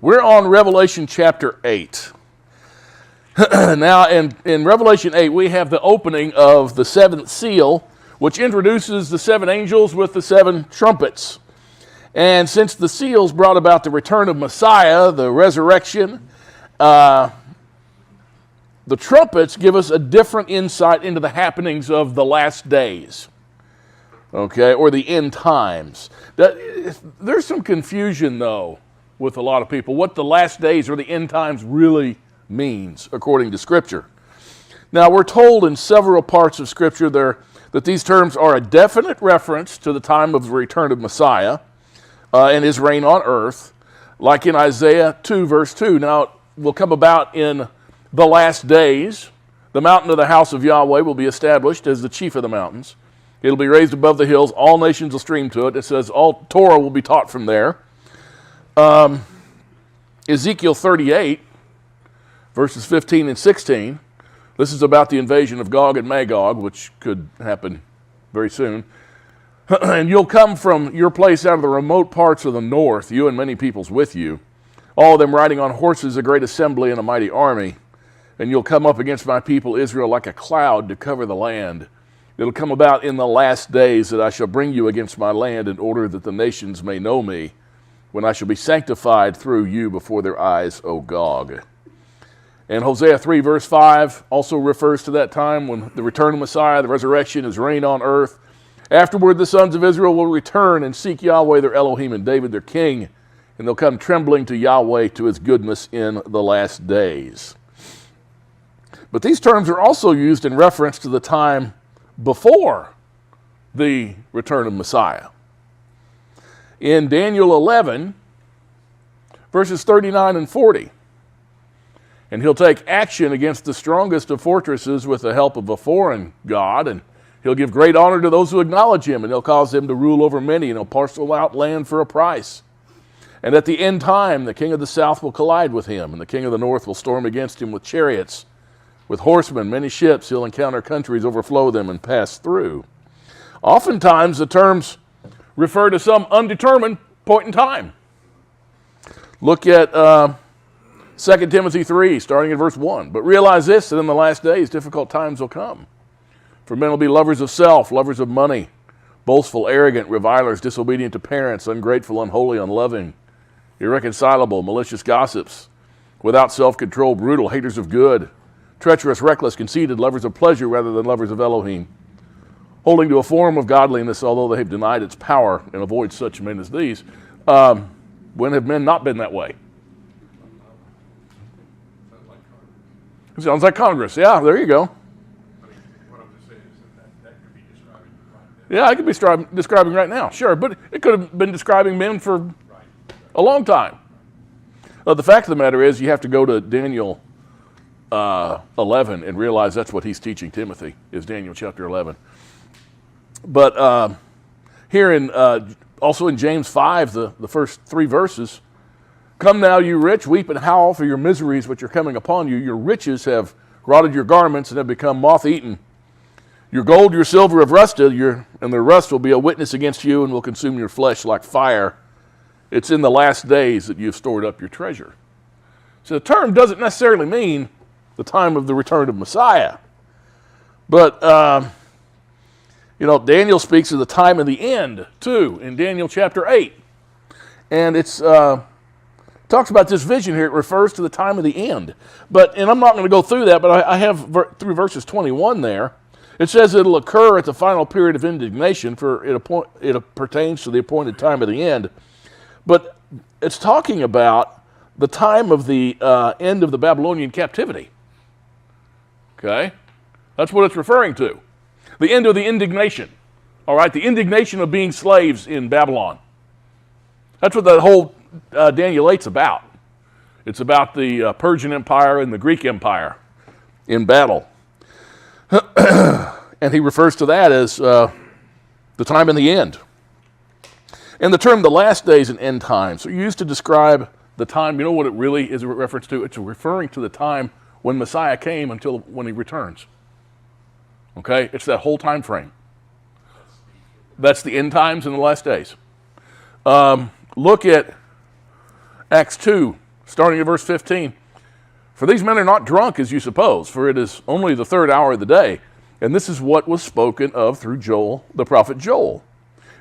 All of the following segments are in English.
We're on Revelation chapter 8. Now, in Revelation 8, we have the opening of the seventh seal, which introduces the seven angels with the seven trumpets. And since the seals brought about the return of Messiah, the resurrection, the trumpets give us a different insight into the happenings of the last days, okay, or the end times. There's some confusion, though, with a lot of people, what the last days or the end times really means, according to Scripture. Now, we're told in several parts of Scripture that these terms are a definite reference to the time of the return of Messiah and his reign on earth, like in Isaiah 2, verse 2. Now, it will come about in the last days. The mountain of the house of Yahweh will be established as the chief of the mountains. It'll be raised above the hills. All nations will stream to it. It says all Torah will be taught from there. Ezekiel 38, verses 15 and 16. This is about the invasion of Gog and Magog, which could happen very soon. And you'll come from your place out of the remote parts of the north, you and many peoples with you, all of them riding on horses, a great assembly and a mighty army. And you'll come up against my people Israel like a cloud to cover the land. It'll come about in the last days that I shall bring you against my land in order that the nations may know me, when I shall be sanctified through you before their eyes, O Gog. And Hosea 3, verse 5 also refers to that time when the return of Messiah, the resurrection, his reign on earth. Afterward, the sons of Israel will return and seek Yahweh their Elohim and David their king, and they'll come trembling to Yahweh, to his goodness in the last days. But these terms are also used in reference to the time before the return of Messiah. In Daniel 11, verses 39 and 40, and he'll take action against the strongest of fortresses with the help of a foreign god, and he'll give great honor to those who acknowledge him, and he'll cause them to rule over many, and he'll parcel out land for a price. And at the end time, the king of the south will collide with him, and the king of the north will storm against him with chariots, with horsemen, many ships. He'll encounter countries, overflow them, and pass through. Oftentimes, the terms refer to some undetermined point in time. Look at 2 Timothy 3, starting in verse 1. But realize this, that in the last days difficult times will come. For men will be lovers of self, lovers of money, boastful, arrogant, revilers, disobedient to parents, ungrateful, unholy, unloving, irreconcilable, malicious gossips, without self-control, brutal, haters of good, treacherous, reckless, conceited, lovers of pleasure rather than lovers of Elohim, holding to a form of godliness, although they have denied its power, and avoid such men as these. When have men not been that way? It sounds like Congress. Yeah, there you go. What I'm just saying is that could be describing right now. Yeah, I could be describing right now, sure. But it could have been describing men for a long time. The fact of the matter is you have to go to Daniel 11 and realize that's what he's teaching Timothy, is Daniel chapter 11. But here also in James 5, the first 3 verses, come now, you rich, weep and howl for your miseries which are coming upon you. Your riches have rotted your garments and have become moth-eaten. Your gold, your silver have rusted, and their rust will be a witness against you and will consume your flesh like fire. It's in the last days that you've stored up your treasure. So the term doesn't necessarily mean the time of the return of Messiah. But, Daniel speaks of the time of the end, too, in Daniel chapter 8. And it's talks about this vision here. It refers to the time of the end. And I'm not going to go through that, but I have through verses 21 there. It says it'll occur at the final period of indignation, for it pertains to the appointed time of the end. But it's talking about the time of the end of the Babylonian captivity. Okay? That's what it's referring to. The end of the indignation. All right? The indignation of being slaves in Babylon. That's what that whole Daniel 8's about. It's about the Persian Empire and the Greek Empire in battle. And he refers to that as the time in the end. And the term the last days and end times are used to describe the time. You know what it really is a reference to? It's referring to the time when Messiah came until when he returns. Okay? It's that whole time frame. That's the end times and the last days. Look at Acts 2, starting at verse 15. For these men are not drunk, as you suppose, for it is only the third hour of the day. And this is what was spoken of through Joel, the prophet Joel.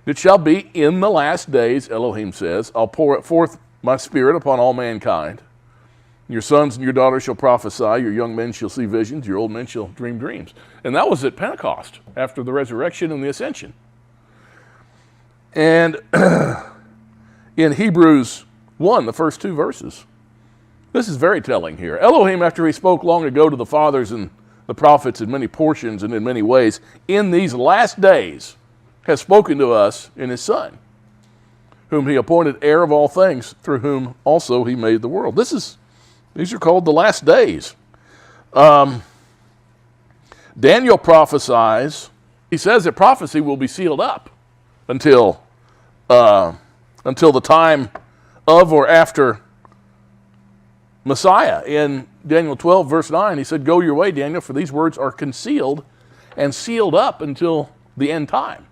It shall be in the last days, Elohim says, I'll pour forth my spirit upon all mankind. Your sons and your daughters shall prophesy, your young men shall see visions, your old men shall dream dreams. And that was at Pentecost, after the resurrection and the ascension. And in Hebrews 1, the first 2 verses, this is very telling here. Elohim, after he spoke long ago to the fathers and the prophets in many portions and in many ways, in these last days has spoken to us in his Son, whom he appointed heir of all things, through whom also he made the world. These are called the last days. Daniel prophesies. He says that prophecy will be sealed up until the time of or after Messiah. In Daniel 12, verse 9, he said, go your way, Daniel, for these words are concealed and sealed up until the end time.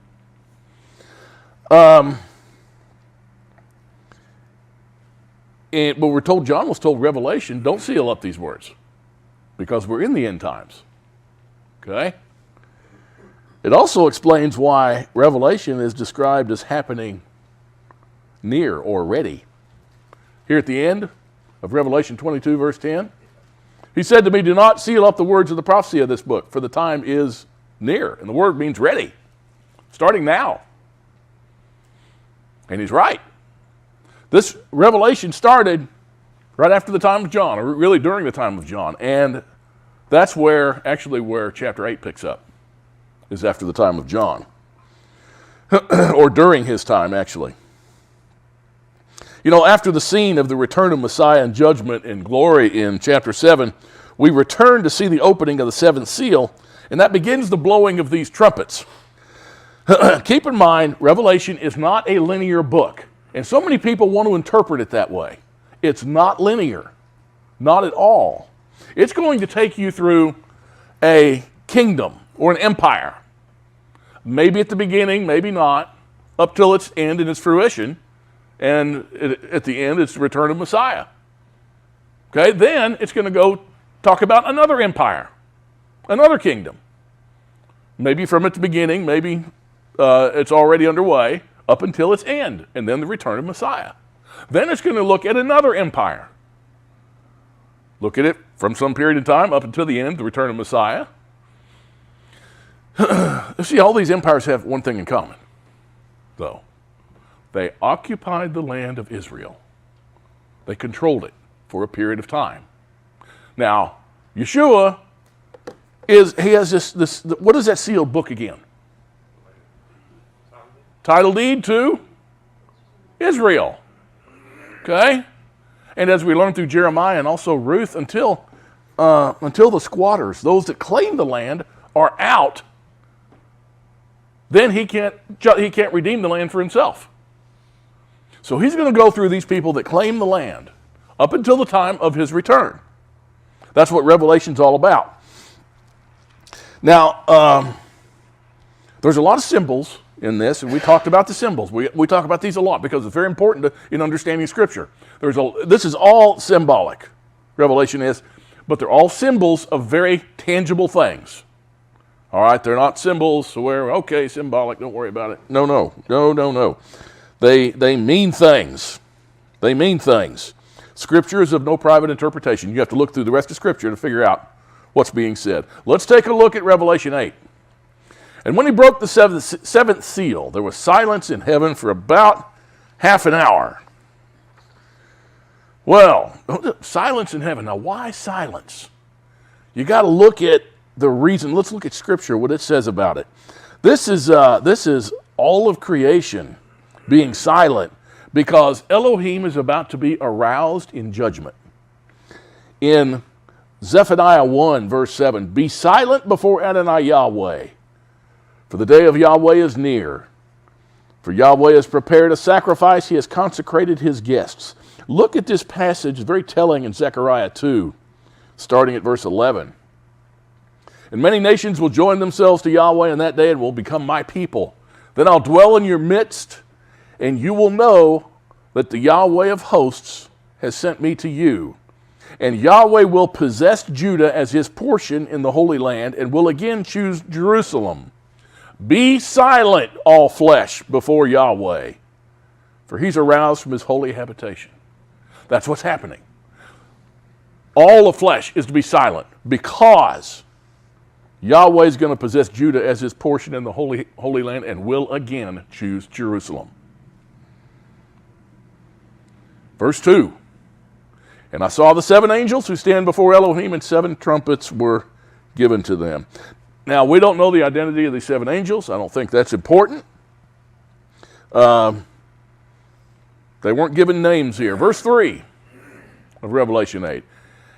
But we're told, John was told, Revelation, don't seal up these words because we're in the end times. Okay? It also explains why Revelation is described as happening near or ready. Here at the end of Revelation 22, verse 10, he said to me, do not seal up the words of the prophecy of this book, for the time is near. And the word means ready, starting now. And he's right. This revelation started right after the time of John, or really during the time of John. And that's where chapter 8 picks up, is after the time of John. Or during his time, actually. You know, after the scene of the return of Messiah and judgment and glory in chapter 7, we return to see the opening of the seventh seal, and that begins the blowing of these trumpets. Keep in mind, Revelation is not a linear book. And so many people want to interpret it that way. It's not linear. Not at all. It's going to take you through a kingdom or an empire. Maybe at the beginning, maybe not, up till its end and its fruition. And at the end, it's the return of Messiah. Okay, then it's going to go talk about another empire, another kingdom. Maybe from its beginning, maybe it's already underway, up until its end, and then the return of Messiah. Then it's going to look at another empire. Look at it from some period of time up until the end, the return of Messiah. You see, all these empires have one thing in common, though. They occupied the land of Israel. They controlled it for a period of time. Now, Yeshua has this, what is that sealed book again? Title deed to Israel. Okay? And as we learn through Jeremiah and also Ruth, until the squatters, those that claim the land, are out, then he can't redeem the land for himself. So he's going to go through these people that claim the land up until the time of his return. That's what Revelation's all about. Now, there's a lot of symbols in this, and we talked about the symbols. We talk about these a lot because it's very important in understanding Scripture. This is all symbolic, Revelation is, but they're all symbols of very tangible things. All right, they're not symbols where, okay, symbolic, don't worry about it. No. They mean things. They mean things. Scripture is of no private interpretation. You have to look through the rest of Scripture to figure out what's being said. Let's take a look at Revelation 8. And when he broke the seventh seal, there was silence in heaven for about half an hour. Well, silence in heaven. Now, why silence? You got to look at the reason. Let's look at Scripture, what it says about it. This is all of creation being silent because Elohim is about to be aroused in judgment. In Zephaniah 1, verse 7, be silent before Adonai Yahweh, for the day of Yahweh is near. For Yahweh has prepared a sacrifice, he has consecrated his guests. Look at this passage, very telling in Zechariah 2, starting at verse 11. And many nations will join themselves to Yahweh in that day and will become my people. Then I'll dwell in your midst, and you will know that the Yahweh of hosts has sent me to you. And Yahweh will possess Judah as his portion in the Holy Land and will again choose Jerusalem. Be silent, all flesh, before Yahweh, for he's aroused from his holy habitation. That's what's happening. All of flesh is to be silent because Yahweh is going to possess Judah as his portion in the Holy Land and will again choose Jerusalem. Verse 2. And I saw the 7 angels who stand before Elohim, and 7 trumpets were given to them. Now, we don't know the identity of these 7 angels. I don't think that's important. They weren't given names here. Verse 3 of Revelation 8.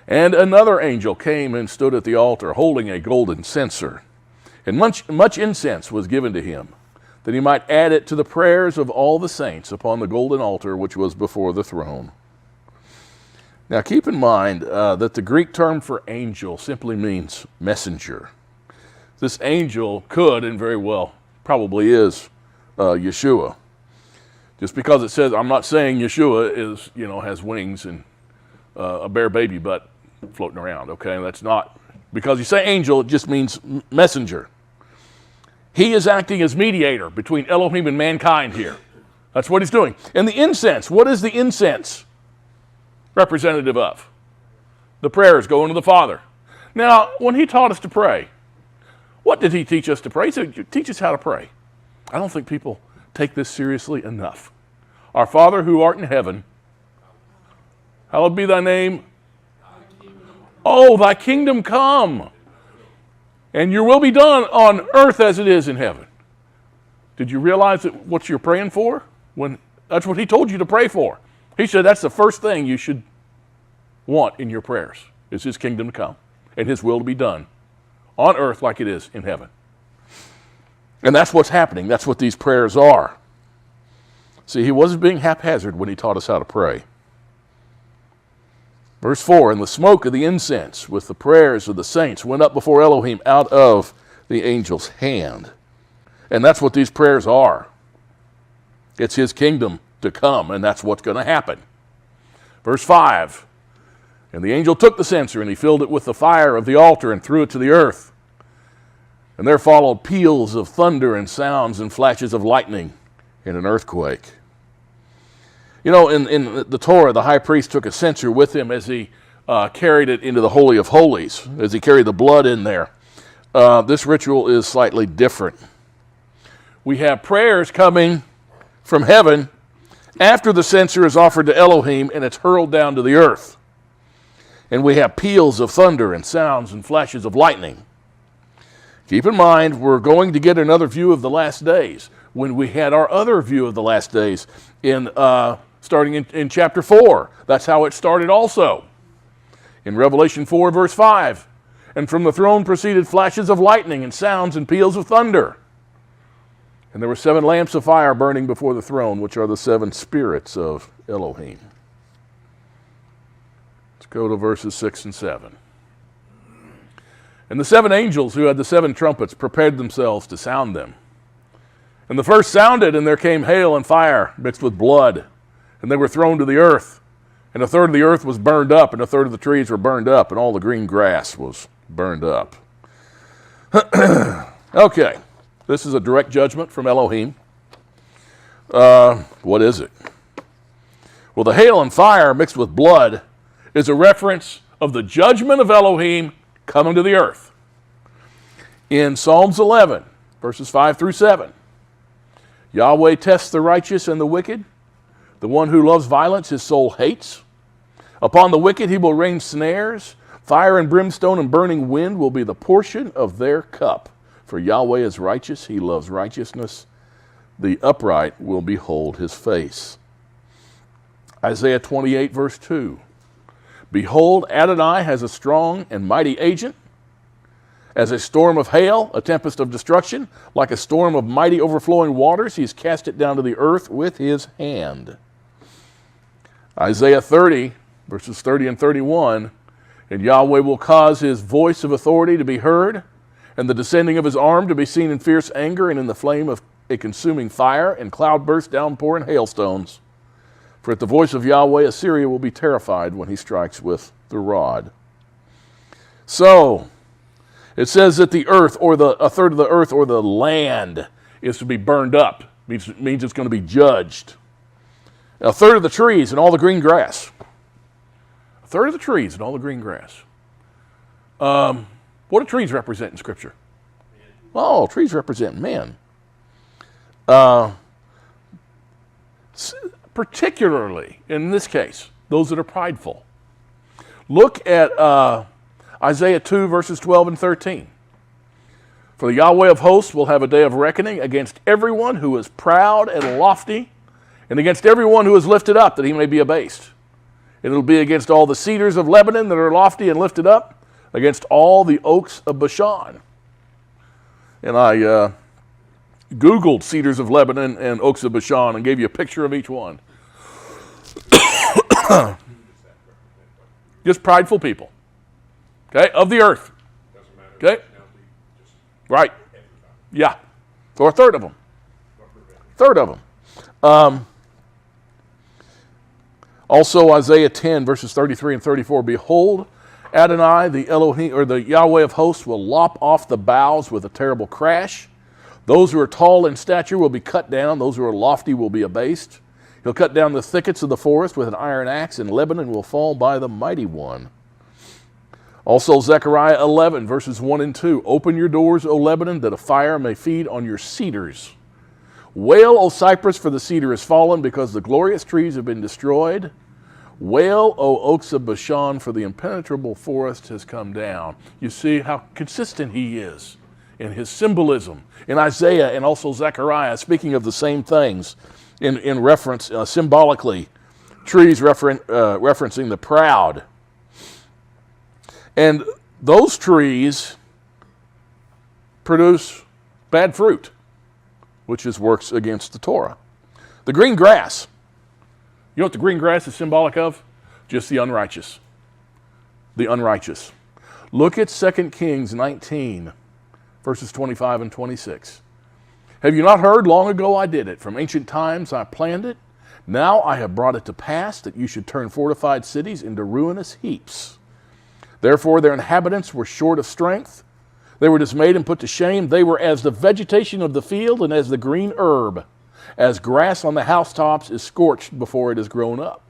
And another angel came and stood at the altar, holding a golden censer. And much incense was given to him, that he might add it to the prayers of all the saints upon the golden altar which was before the throne. Now keep in mind that the Greek term for angel simply means messenger. This angel could, and very well probably is, Yeshua. Just because it says, I'm not saying Yeshua is, has wings and a bare baby butt floating around, okay? That's not, because you say angel, it just means messenger. He is acting as mediator between Elohim and mankind here. That's what he's doing. And the incense, what is the incense representative of? The prayers going to the Father. Now, when he taught us to pray, what did he teach us to pray? He said, teach us how to pray. I don't think people take this seriously enough. Our Father who art in heaven, hallowed be thy name. Oh, thy kingdom come, and your will be done on earth as it is in heaven. Did you realize that what you're praying for? That's what he told you to pray for. He said that's the first thing you should want in your prayers, is his kingdom to come and his will to be done on earth like it is in heaven. And that's what's happening. That's what these prayers are. See, he wasn't being haphazard when he taught us how to pray. Verse 4, and the smoke of the incense with the prayers of the saints went up before Elohim out of the angel's hand. And that's what these prayers are. It's his kingdom to come, and that's what's going to happen. Verse 5, and the angel took the censer, and he filled it with the fire of the altar and threw it to the earth. And there followed peals of thunder and sounds and flashes of lightning and an earthquake. In the Torah, the high priest took a censer with him as he carried it into the Holy of Holies, as he carried the blood in there. This ritual is slightly different. We have prayers coming from heaven after the censer is offered to Elohim and it's hurled down to the earth. And we have peals of thunder and sounds and flashes of lightning. Keep in mind, we're going to get another view of the last days when we had our other view of the last days starting in chapter 4. That's how it started also. In Revelation 4, verse 5, and from the throne proceeded flashes of lightning and sounds and peals of thunder. And there were 7 lamps of fire burning before the throne, which are the 7 spirits of Elohim. Let's go to verses 6 and 7. And the 7 angels who had the 7 trumpets prepared themselves to sound them. And the first sounded, and there came hail and fire mixed with blood, and they were thrown to the earth. And a third of the earth was burned up, and a third of the trees were burned up, and all the green grass was burned up. Okay, this is a direct judgment from Elohim. What is it? Well, the hail and fire mixed with blood is a reference of the judgment of Elohim coming to the earth. In Psalms 11, verses 5 through 7, Yahweh tests the righteous and the wicked. The one who loves violence, his soul hates. Upon the wicked he will rain snares. Fire and brimstone and burning wind will be the portion of their cup. For Yahweh is righteous, he loves righteousness. The upright will behold his face. Isaiah 28, verse 2. Behold, Adonai has a strong and mighty agent. As a storm of hail, a tempest of destruction, like a storm of mighty overflowing waters, he has cast it down to the earth with his hand. Isaiah 30, verses 30 and 31, and Yahweh will cause his voice of authority to be heard, and the descending of his arm to be seen in fierce anger and in the flame of a consuming fire, and cloudburst, downpour, and hailstones. For at the voice of Yahweh, Assyria will be terrified when he strikes with the rod. So, it says that the earth, or a third of the earth, or the land, is to be burned up. Means it's going to be judged. A third of the trees and all the green grass. A third of the trees and all the green grass. What do trees represent in Scripture? Oh, trees represent men. Particularly, in this case, those that are prideful. Look at Isaiah 2, verses 12 and 13. For the Yahweh of hosts will have a day of reckoning against everyone who is proud and lofty, and against everyone who is lifted up, that he may be abased. And it'll be against all the cedars of Lebanon that are lofty and lifted up, against all the oaks of Bashan. And I Googled cedars of Lebanon and oaks of Bashan and gave you a picture of each one. Just prideful people. Okay, of the earth. Okay? Right. Yeah. Or a third of them. Third of them. Also, Isaiah 10, verses 33 and 34. Behold, Adonai, the Elohim, or the Yahweh of hosts, will lop off the boughs with a terrible crash. Those who are tall in stature will be cut down. Those who are lofty will be abased. He'll cut down the thickets of the forest with an iron axe, and Lebanon will fall by the mighty one. Also, Zechariah 11, verses 1 and 2. Open your doors, O Lebanon, that a fire may feed on your cedars. Wail, O Cypress, for the cedar is fallen, because the glorious trees have been destroyed. Wail, O oaks of Bashan, for the impenetrable forest has come down. You see how consistent he is in his symbolism. In Isaiah and also Zechariah, speaking of the same things in reference, symbolically, trees referencing the proud. And those trees produce bad fruit, which works against the Torah. The green grass. You know what the green grass is symbolic of? Just the unrighteous. The unrighteous. Look at 2 Kings 19, verses 25 and 26. Have you not heard? Long ago I did it. From ancient times I planned it. Now I have brought it to pass that you should turn fortified cities into ruinous heaps. Therefore their inhabitants were short of strength. They were dismayed and put to shame. They were as the vegetation of the field and as the green herb, as grass on the housetops is scorched before it is grown up.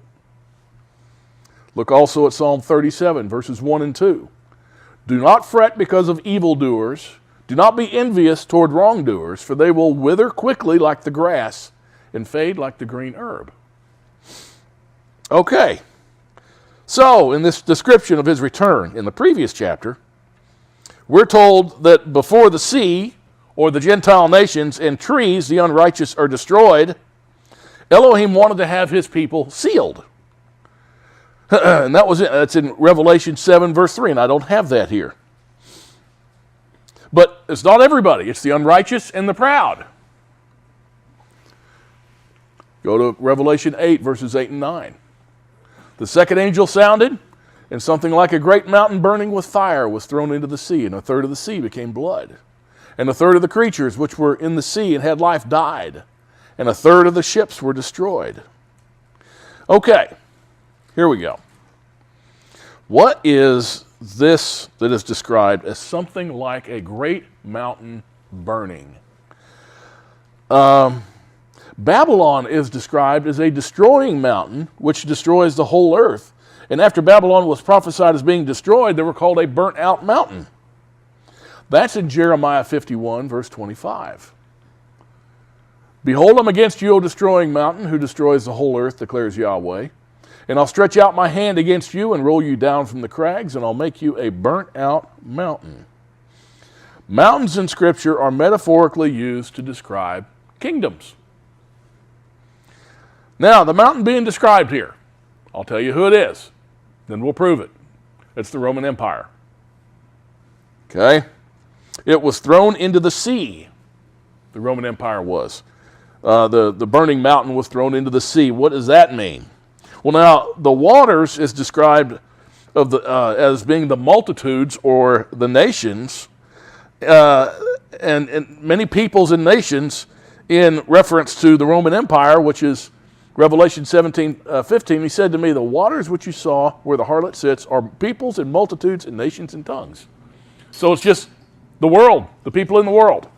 Look also at Psalm 37, verses 1 and 2. Do not fret because of evildoers. Do not be envious toward wrongdoers, for they will wither quickly like the grass and fade like the green herb. Okay. So, in this description of his return in the previous chapter, we're told that before the sea, or the Gentile nations and trees, the unrighteous, are destroyed, Elohim wanted to have his people sealed. And that's in Revelation 7, verse 3, and I don't have that here. But it's not everybody. It's the unrighteous and the proud. Go to Revelation 8, verses 8 and 9. The second angel sounded, and something like a great mountain burning with fire was thrown into the sea, and a third of the sea became blood. And a third of the creatures which were in the sea and had life died, and a third of the ships were destroyed. Okay, here we go. What is this that is described as something like a great mountain burning? Babylon is described as a destroying mountain which destroys the whole earth. And after Babylon was prophesied as being destroyed, they were called a burnt out mountain. That's in Jeremiah 51, verse 25. Behold, I'm against you, O destroying mountain, who destroys the whole earth, declares Yahweh. And I'll stretch out my hand against you and roll you down from the crags, and I'll make you a burnt out mountain. Mountains in Scripture are metaphorically used to describe kingdoms. Now, the mountain being described here, I'll tell you who it is, then we'll prove it. It's the Roman Empire. Okay? It was thrown into the sea. The Roman Empire was. The burning mountain was thrown into the sea. What does that mean? Well, now, the waters is described as being the multitudes or the nations, and many peoples and nations in reference to the Roman Empire, which is Revelation 17:15, he said to me, the waters which you saw where the harlot sits are peoples and multitudes and nations and tongues. So it's just the world, the people in the world.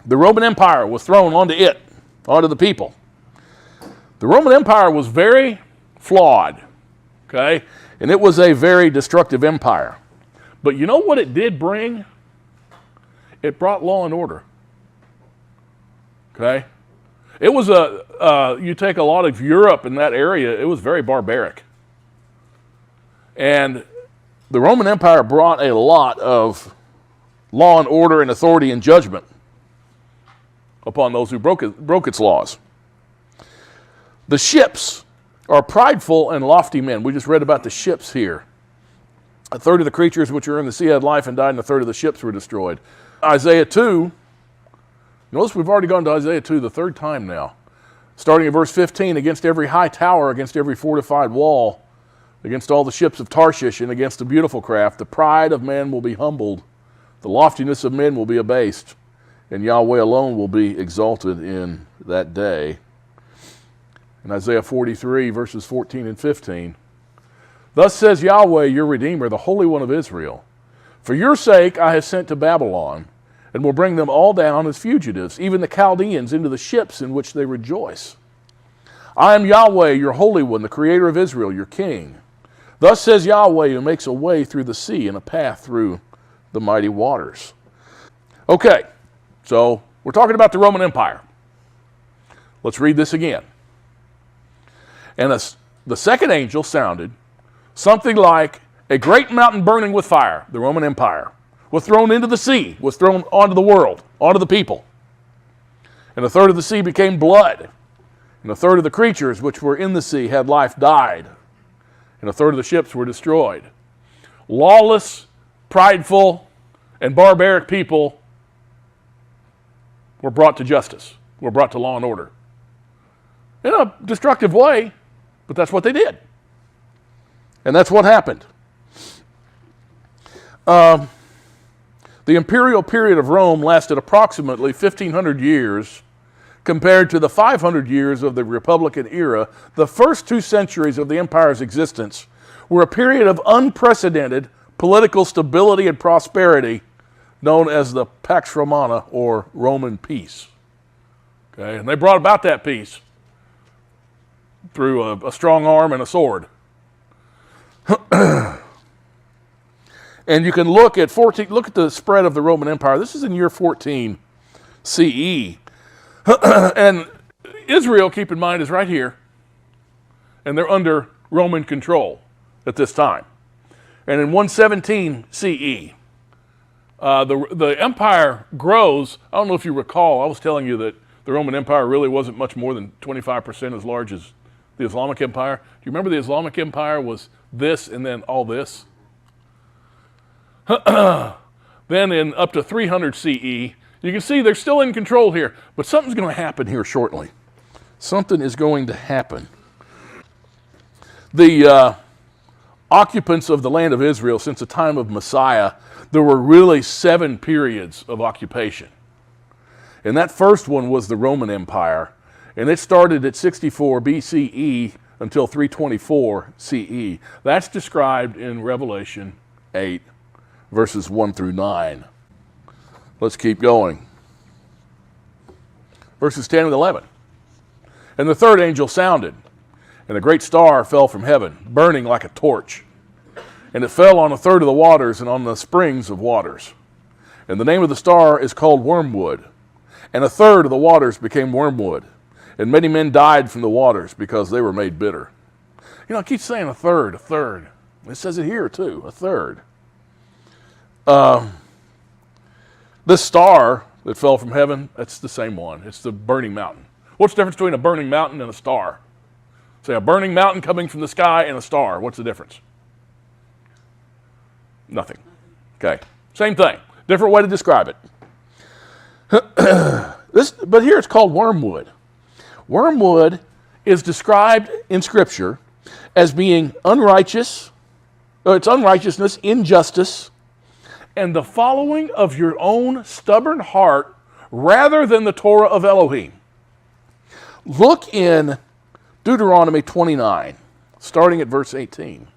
The Roman Empire was thrown onto the people. The Roman Empire was very flawed, okay? And it was a very destructive empire. But you know what it did bring? It brought law and order, okay? It was you take a lot of Europe in that area, it was very barbaric. And the Roman Empire brought a lot of law and order and authority and judgment upon those who broke its laws. The ships are prideful and lofty men. We just read about the ships here. A third of the creatures which are in the sea had life and died, and a third of the ships were destroyed. Isaiah 2, notice we've already gone to Isaiah 2 the third time now. Starting in verse 15, against every high tower, against every fortified wall, against all the ships of Tarshish, and against the beautiful craft, the pride of man will be humbled, the loftiness of men will be abased, and Yahweh alone will be exalted in that day. In Isaiah 43, verses 14 and 15, thus says Yahweh, your Redeemer, the Holy One of Israel, for your sake I have sent to Babylon, and will bring them all down as fugitives, even the Chaldeans, into the ships in which they rejoice. I am Yahweh, your Holy One, the Creator of Israel, your King. Thus says Yahweh, who makes a way through the sea and a path through the mighty waters. Okay, so we're talking about the Roman Empire. Let's read this again. And the second angel sounded, something like a great mountain burning with fire, the Roman Empire, was thrown into the sea, was thrown onto the world, onto the people. And a third of the sea became blood, and a third of the creatures which were in the sea had life died, and a third of the ships were destroyed. Lawless, prideful, and barbaric people were brought to justice, were brought to law and order. In a destructive way, but that's what they did. And that's what happened. The imperial period of Rome lasted approximately 1,500 years compared to the 500 years of the Republican era. The first 2 centuries of the empire's existence were a period of unprecedented political stability and prosperity known as the Pax Romana, or Roman peace. Okay, and they brought about that peace through a strong arm and a sword. And you can look at the spread of the Roman Empire. This is in year 14 CE. And Israel, keep in mind, is right here. And they're under Roman control at this time. And in 117 CE, the empire grows. I don't know if you recall, I was telling you that the Roman Empire really wasn't much more than 25% as large as the Islamic Empire. Do you remember the Islamic Empire was this and then all this? Then in up to 300 CE, you can see they're still in control here, but something's going to happen here shortly. Something is going to happen. The occupants of the land of Israel since the time of Messiah, there were really 7 periods of occupation. And that first one was the Roman Empire, and it started at 64 BCE until 324 CE. That's described in Revelation 8, verses 1 through 9. Let's keep going. Verses 10 and 11. And the third angel sounded, and a great star fell from heaven, burning like a torch. And it fell on a third of the waters and on the springs of waters. And the name of the star is called Wormwood. And a third of the waters became wormwood. And many men died from the waters because they were made bitter. You know, it keeps saying a third, a third. It says it here too, a third. This star that fell from heaven, that's the same one. It's the burning mountain. What's the difference between a burning mountain and a star? Say a burning mountain coming from the sky and a star. What's the difference? Nothing. Okay. Same thing. Different way to describe it. But here it's called wormwood. Wormwood is described in Scripture as being unrighteous, or it's unrighteousness, injustice, and the following of your own stubborn heart rather than the Torah of Elohim. Look in Deuteronomy 29, starting at verse 18.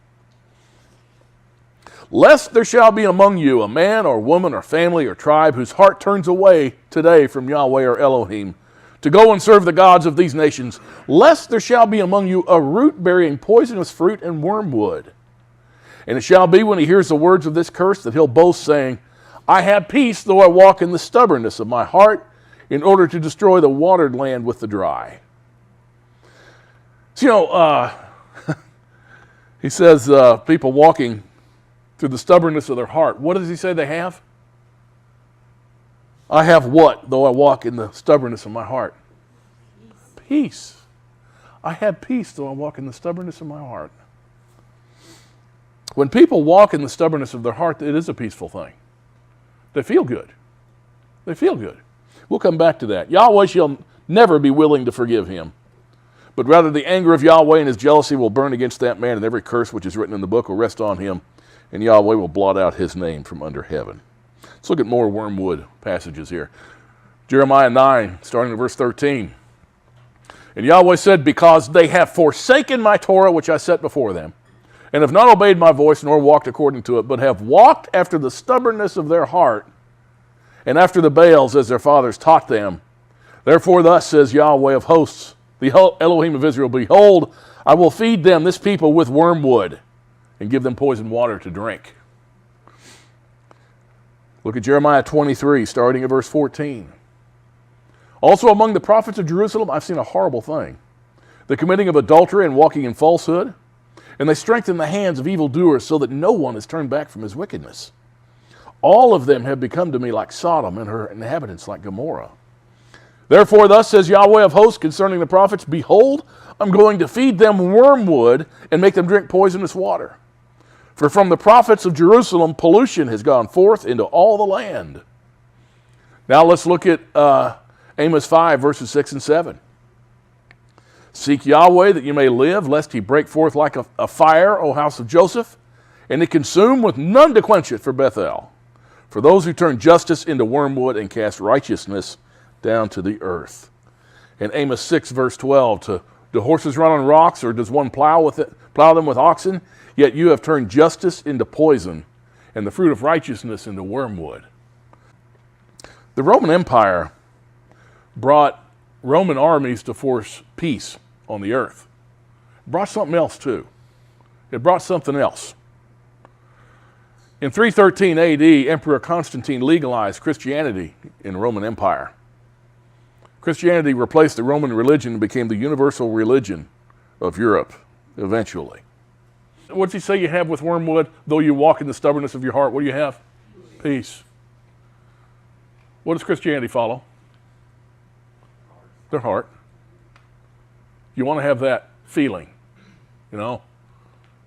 Lest there shall be among you a man or woman or family or tribe whose heart turns away today from Yahweh or Elohim to go and serve the gods of these nations, lest there shall be among you a root bearing poisonous fruit and wormwood. And it shall be when he hears the words of this curse that he'll boast, saying, I have peace, though I walk in the stubbornness of my heart, in order to destroy the watered land with the dry. So, he says people walking through the stubbornness of their heart. What does he say they have? I have what, though I walk in the stubbornness of my heart? Peace. I have peace, though I walk in the stubbornness of my heart. When people walk in the stubbornness of their heart, it is a peaceful thing. They feel good. They feel good. We'll come back to that. Yahweh shall never be willing to forgive him, but rather the anger of Yahweh and his jealousy will burn against that man, and every curse which is written in the book will rest on him, and Yahweh will blot out his name from under heaven. Let's look at more wormwood passages here. Jeremiah 9, starting at verse 13. And Yahweh said, because they have forsaken my Torah, which I set before them, and have not obeyed my voice, nor walked according to it, but have walked after the stubbornness of their heart, and after the Baals as their fathers taught them. Therefore thus says Yahweh of hosts, the Elohim of Israel, behold, I will feed them, this people, with wormwood, and give them poisoned water to drink. Look at Jeremiah 23, starting at verse 14. Also among the prophets of Jerusalem, I've seen a horrible thing, the committing of adultery and walking in falsehood, and they strengthen the hands of evildoers so that no one is turned back from his wickedness. All of them have become to me like Sodom, and her inhabitants like Gomorrah. Therefore thus says Yahweh of hosts concerning the prophets, behold, I'm going to feed them wormwood and make them drink poisonous water. For from the prophets of Jerusalem, pollution has gone forth into all the land. Now let's look at Amos 5, verses 6 and 7. Seek Yahweh that you may live, lest he break forth like a fire, O house of Joseph, and it consume with none to quench it for Bethel. For those who turn justice into wormwood and cast righteousness down to the earth. And Amos 6, verse 12, do horses run on rocks, or does one plow them with oxen? Yet you have turned justice into poison, and the fruit of righteousness into wormwood. The Roman Empire brought Roman armies to force peace on the earth. It brought something else too. It brought something else. In 313 AD, Emperor Constantine legalized Christianity in the Roman Empire. Christianity replaced the Roman religion and became the universal religion of Europe eventually. What does he say you have with wormwood? Though you walk in the stubbornness of your heart, what do you have? Peace. What does Christianity follow? Their heart. You want to have that feeling, you know?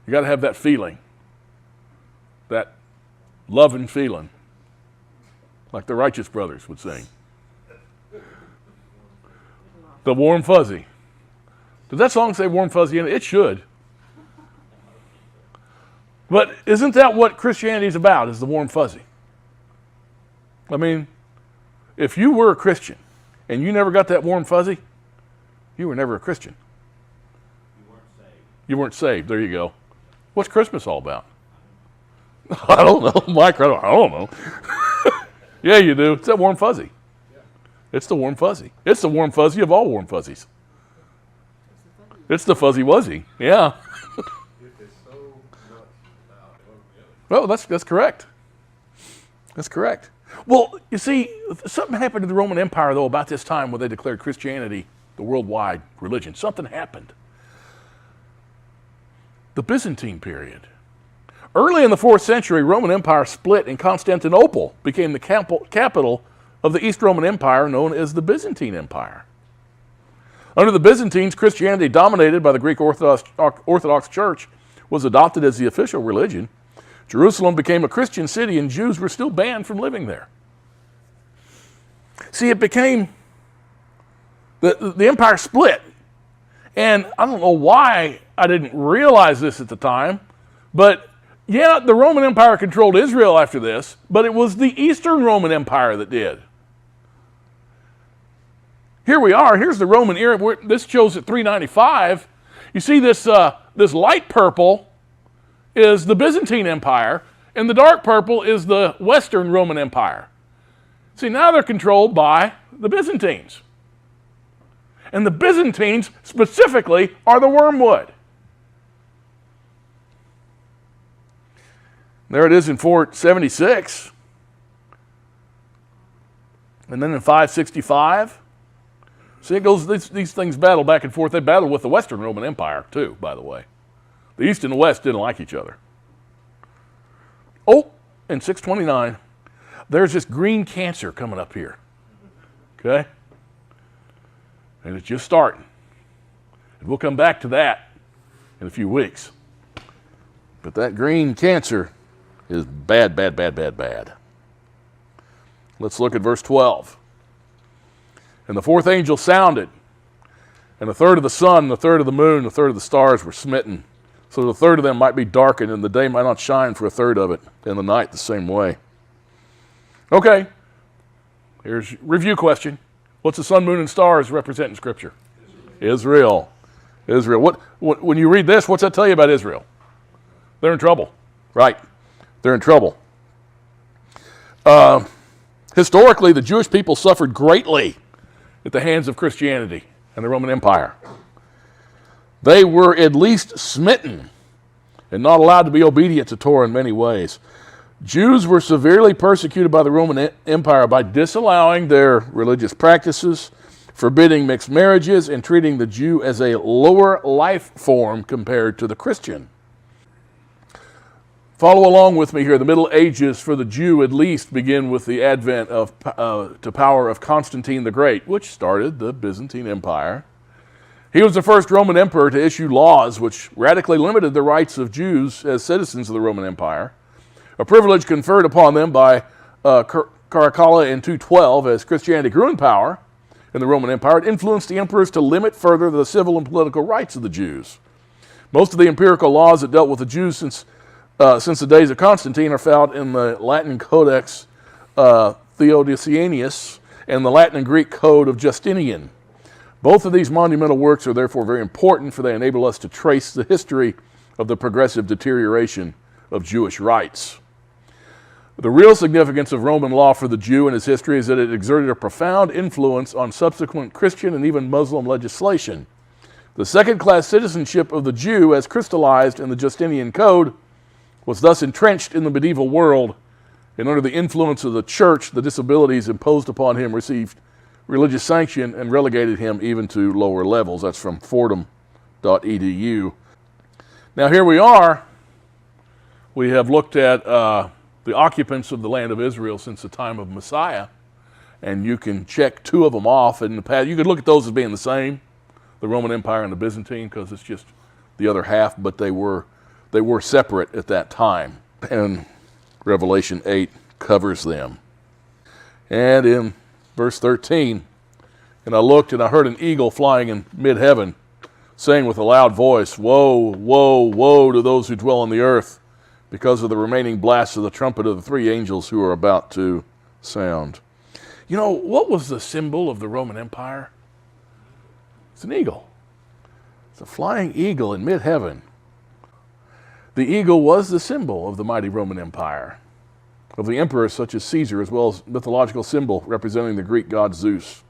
You got to have that feeling, that loving feeling, like the Righteous Brothers would sing. The warm fuzzy. Does that song say warm fuzzy in it? It should. But isn't that what Christianity is about, is the warm fuzzy? I mean, if you were a Christian and you never got that warm fuzzy, you were never a Christian. You weren't saved. You weren't saved. There you go. What's Christmas all about? I don't know. Mike, I don't know. Yeah, you do. It's that warm fuzzy. Yeah. It's the warm fuzzy. It's the warm fuzzy of all warm fuzzies. It's the fuzzy wuzzy. Yeah. Well, that's correct. That's correct. Well, you see, something happened to the Roman Empire, though, about this time when they declared Christianity the worldwide religion. Something happened. The Byzantine period. Early in the 4th century, Roman Empire split, and Constantinople became the capital of the East Roman Empire, known as the Byzantine Empire. Under the Byzantines, Christianity, dominated by the Greek Orthodox Church, was adopted as the official religion. Jerusalem became a Christian city, and Jews were still banned from living there. See, it became, the empire split. And I don't know why I didn't realize this at the time, but yeah, the Roman Empire controlled Israel after this, but it was the Eastern Roman Empire that did. here we are. Here's the Roman era. This shows at 395. You see this, this light purple is the Byzantine Empire, and the dark purple is the Western Roman Empire. See, now they're controlled by the Byzantines. And the Byzantines specifically are the wormwood. There it is in 476. And then in 565. See, it goes, these things battle back and forth. They battled with the Western Roman Empire, too, by the way. The East and the West didn't like each other. Oh, in 629, there's this green cancer coming up here. Okay? And it's just starting. And we'll come back to that in a few weeks. But that green cancer is bad, bad, bad, bad, bad. Let's look at verse 12. And the fourth angel sounded, and a third of the sun, the third of the moon, the third of the stars were smitten, so the third of them might be darkened, and the day might not shine for a third of it, and the night the same way. Okay, here's a review question. What's the sun, moon, and stars represent in Scripture? Israel. Israel. When you read this, what's that tell you about Israel? They're in trouble. Right. They're in trouble. Historically, the Jewish people suffered greatly at the hands of Christianity and the Roman Empire. They were at least smitten and not allowed to be obedient to Torah in many ways. Jews were severely persecuted by the Roman Empire by disallowing their religious practices, forbidding mixed marriages, and treating the Jew as a lower life form compared to the Christian. Follow along with me here. The Middle Ages, for the Jew at least, begin with the advent to power of Constantine the Great, which started the Byzantine Empire. He was the first Roman emperor to issue laws which radically limited the rights of Jews as citizens of the Roman Empire, a privilege conferred upon them by Caracalla in 212. As Christianity grew in power in the Roman Empire, it influenced the emperors to limit further the civil and political rights of the Jews. Most of the empirical laws that dealt with the Jews since the days of Constantine are found in the Latin Codex Theodosianus and the Latin and Greek Code of Justinian. Both of these monumental works are therefore very important, for they enable us to trace the history of the progressive deterioration of Jewish rights. The real significance of Roman law for the Jew and his history is that it exerted a profound influence on subsequent Christian and even Muslim legislation. The second-class citizenship of the Jew, as crystallized in the Justinian Code, was thus entrenched in the medieval world, and under the influence of the church, the disabilities imposed upon him received religious sanction and relegated him even to lower levels. That's from fordham.edu. Now here we are. We have looked at the occupants of the land of Israel since the time of Messiah, and you can check two of them off in the past. You could look at those as being the same, the Roman Empire and the Byzantine, because it's just the other half, but they were separate at that time, and Revelation 8 covers them. And in verse 13, and I looked and I heard an eagle flying in mid-heaven, saying with a loud voice, "Woe, woe, woe to those who dwell on the earth, because of the remaining blasts of the trumpet of the three angels who are about to sound." You know, what was the symbol of the Roman Empire? It's an eagle. It's a flying eagle in mid-heaven. The eagle was the symbol of the mighty Roman Empire, of the emperors such as Caesar, as well as mythological symbol representing the Greek god Zeus.